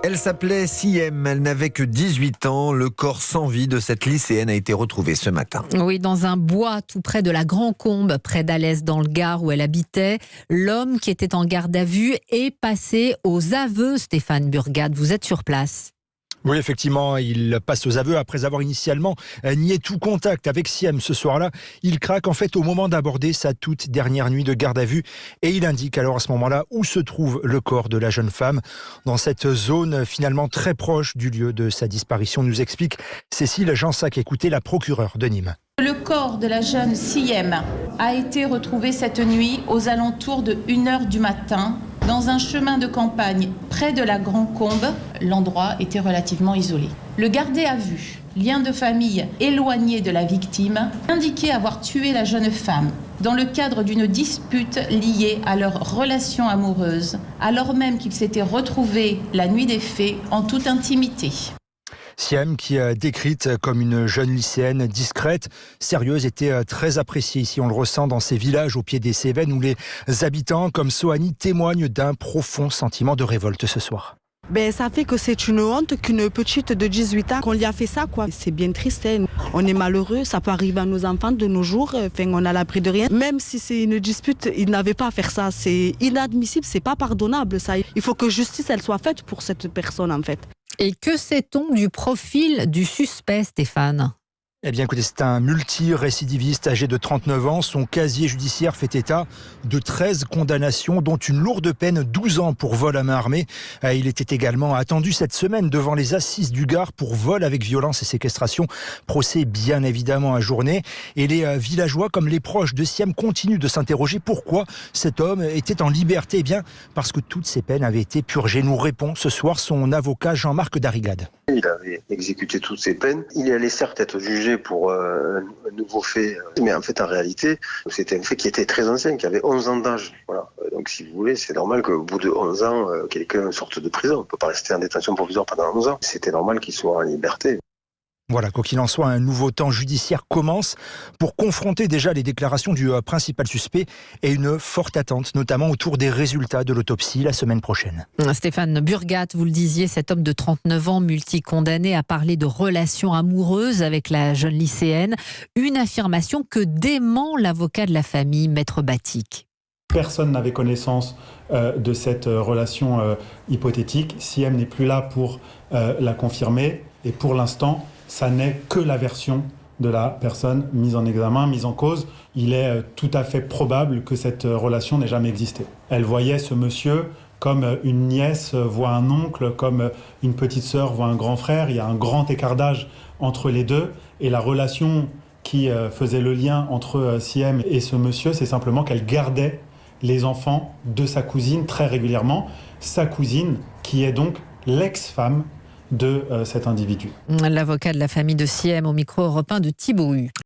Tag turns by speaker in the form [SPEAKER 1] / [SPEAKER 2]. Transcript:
[SPEAKER 1] Elle s'appelait Siem, elle n'avait que 18 ans. Le corps sans vie de cette lycéenne a été retrouvé ce matin.
[SPEAKER 2] Oui, dans un bois tout près de la Grand-Combe, près d'Alès dans le Gard où elle habitait. L'homme qui était en garde à vue est passé aux aveux. Stéphane Burgat, vous êtes sur place.
[SPEAKER 3] Oui, effectivement, il passe aux aveux après avoir initialement nié tout contact avec Siem ce soir-là. Il craque en fait au moment d'aborder sa toute dernière nuit de garde à vue et il indique alors à ce moment-là où se trouve le corps de la jeune femme dans cette zone finalement très proche du lieu de sa disparition, nous explique Cécile Jansac, écoutez la procureure de Nîmes.
[SPEAKER 4] Le corps de la jeune Siem a été retrouvé cette nuit aux alentours de 1h du matin dans un chemin de campagne près de la Grand-Combe. L'endroit était relativement isolé. Le gardé à vue, lien de famille éloigné de la victime, indiquait avoir tué la jeune femme dans le cadre d'une dispute liée à leur relation amoureuse, alors même qu'ils s'étaient retrouvés la nuit des faits en toute intimité.
[SPEAKER 3] Siem, qui est décrite comme une jeune lycéenne discrète, sérieuse, était très appréciée ici. On le ressent dans ces villages au pied des Cévennes où les habitants, comme Sohani, témoignent d'un profond sentiment de révolte ce soir.
[SPEAKER 5] Ça fait que c'est une honte qu'une petite de 18 ans, qu'on lui a fait ça, quoi. C'est bien triste, hein. On est malheureux, ça peut arriver à nos enfants de nos jours, on a l'abri de rien. Même si c'est une dispute, ils n'avaient pas à faire ça. C'est inadmissible, c'est pas pardonnable, ça. Il faut que justice, elle soit faite pour cette personne, en fait.
[SPEAKER 2] Et que sait-on du profil du suspect, Stéphane ?
[SPEAKER 3] Eh bien écoutez, c'est un multirécidiviste âgé de 39 ans. Son casier judiciaire fait état de 13 condamnations, dont une lourde peine, 12 ans pour vol à main armée. Il était également attendu cette semaine devant les assises du Gard pour vol avec violence et séquestration. Procès bien évidemment ajourné. Et les villageois, comme les proches de Siem, continuent de s'interroger pourquoi cet homme était en liberté. Eh bien parce que toutes ces peines avaient été purgées. Nous répond ce soir son avocat Jean-Marc Darrigade.
[SPEAKER 6] Il avait exécuté toutes ses peines. Il allait certes être jugé pour un nouveau fait, mais en fait en réalité c'était un fait qui était très ancien, qui avait 11 ans d'âge. Voilà. Donc si vous voulez, c'est normal qu'au bout de 11 ans, quelqu'un sorte de prison. On ne peut pas rester en détention provisoire pendant 11 ans. C'était normal qu'il soit en liberté.
[SPEAKER 3] Voilà, quoi qu'il en soit, un nouveau temps judiciaire commence pour confronter déjà les déclarations du principal suspect et une forte attente, notamment autour des résultats de l'autopsie la semaine prochaine.
[SPEAKER 2] Stéphane Burgat, vous le disiez, cet homme de 39 ans, multicondamné, a parlé de relations amoureuses avec la jeune lycéenne. Une affirmation que dément l'avocat de la famille, Maître Batik.
[SPEAKER 7] Personne n'avait connaissance de cette relation hypothétique. Siem n'est plus là pour la confirmer et pour l'instant, ça n'est que la version de la personne mise en examen, mise en cause. Il est tout à fait probable que cette relation n'ait jamais existé. Elle voyait ce monsieur comme une nièce voit un oncle, comme une petite sœur voit un grand frère. Il y a un grand écart d'âge entre les deux. Et la relation qui faisait le lien entre Siem et ce monsieur, c'est simplement qu'elle gardait les enfants de sa cousine très régulièrement. Sa cousine, qui est donc l'ex-femme de cet individu.
[SPEAKER 2] L'avocat de la famille de Siem au micro européen de Thibaut Hu.